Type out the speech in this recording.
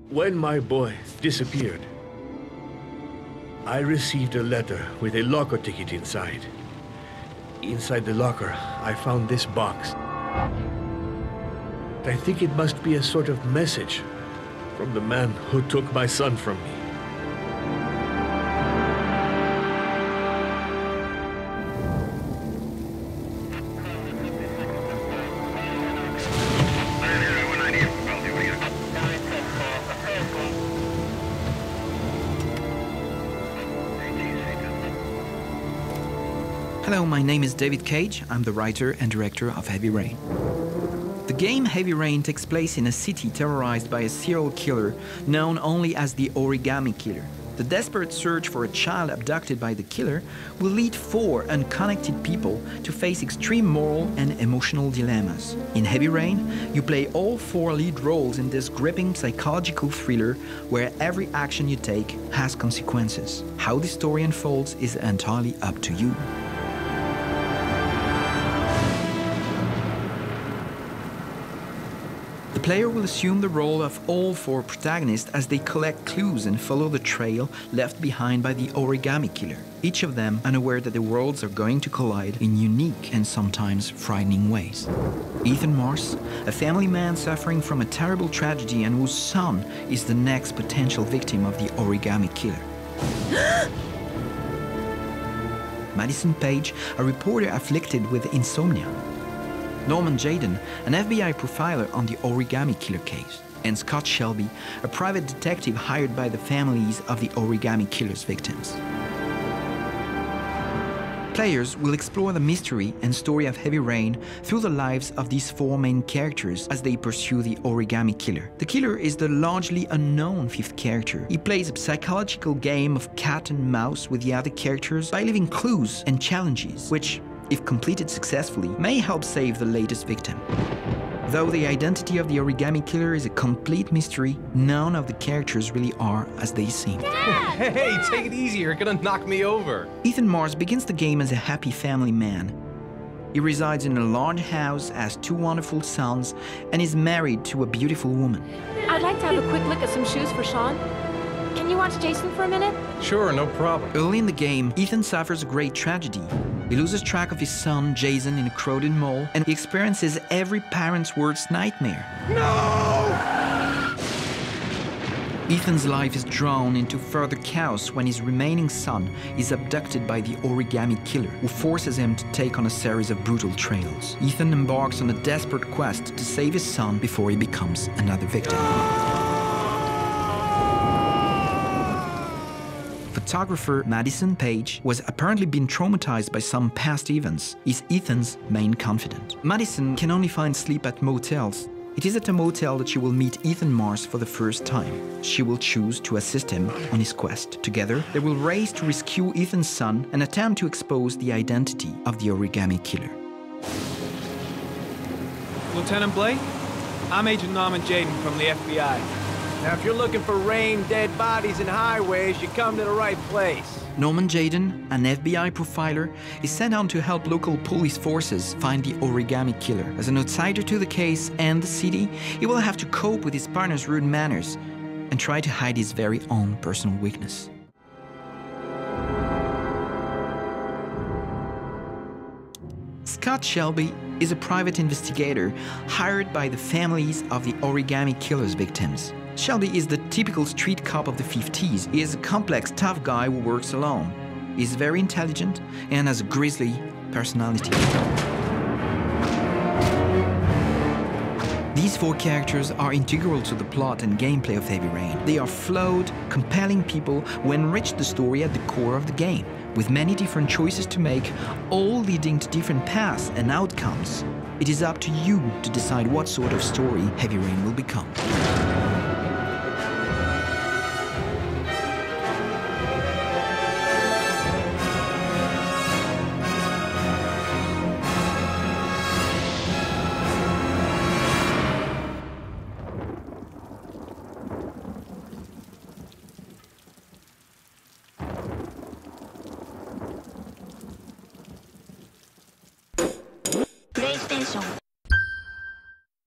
When my boy disappeared, I received a letter with a locker ticket inside. Inside the locker, I found this box. I think it must be a sort of message from the man who took my son from me. Hello, my name is David Cage. I'm the writer and director of Heavy Rain. The game Heavy Rain takes place in a city terrorized by a serial killer known only as the Origami Killer. The desperate search for a child abducted by the killer will lead 4 unconnected people to face extreme moral and emotional dilemmas. In Heavy Rain, you play all 4 lead roles in this gripping psychological thriller where every action you take has consequences. How the story unfolds is entirely up to you. The player will assume the role of all 4 protagonists as they collect clues and follow the trail left behind by the Origami Killer, each of them unaware that the worlds are going to collide in unique and sometimes frightening ways. Ethan Mars, a family man suffering from a terrible tragedy and whose son is the next potential victim of the Origami Killer. Madison Page, a reporter afflicted with insomnia. Norman Jayden, an FBI profiler on the Origami Killer case, and Scott Shelby, a private detective hired by the families of the Origami Killer's victims. Players will explore the mystery and story of Heavy Rain through the lives of these 4 main characters as they pursue the Origami Killer. The killer is the largely unknown 5th character. He plays a psychological game of cat and mouse with the other characters by leaving clues and challenges, which, if completed successfully, may help save the latest victim. Though the identity of the Origami Killer is a complete mystery, none of the characters really are as they seem. Dad! Hey, take it easy, you're gonna knock me over. Ethan Mars begins the game as a happy family man. He resides in a large house, has 2 wonderful sons, and is married to a beautiful woman. I'd like to have a quick look at some shoes for Sean. Can you watch Jason for a minute? Sure, no problem. Early in the game, Ethan suffers a great tragedy. He loses track of his son, Jason, in a crowded mall, and he experiences every parent's worst nightmare. No! Ethan's life is drawn into further chaos when his remaining son is abducted by the Origami Killer, who forces him to take on a series of brutal trails. Ethan embarks on a desperate quest to save his son before he becomes another victim. Photographer Madison Page, who has apparently been traumatized by some past events, is Ethan's main confidant. Madison can only find sleep at motels. It is at a motel that she will meet Ethan Mars for the first time. She will choose to assist him on his quest. Together, they will race to rescue Ethan's son and attempt to expose the identity of the Origami Killer. Lieutenant Blake, I'm Agent Norman Jayden from the FBI. Now, if you're looking for rain, dead bodies, and highways, you come to the right place. Norman Jayden, an FBI profiler, is sent on to help local police forces find the Origami Killer. As an outsider to the case and the city, he will have to cope with his partner's rude manners and try to hide his very own personal weakness. Scott Shelby is a private investigator hired by the families of the Origami Killer's victims. Shelby is the typical street cop of the 50s. He is a complex, tough guy who works alone. He is very intelligent and has a grisly personality. These 4 characters are integral to the plot and gameplay of Heavy Rain. They are flawed, compelling people who enrich the story at the core of the game, with many different choices to make, all leading to different paths and outcomes. It is up to you to decide what sort of story Heavy Rain will become. PlayStation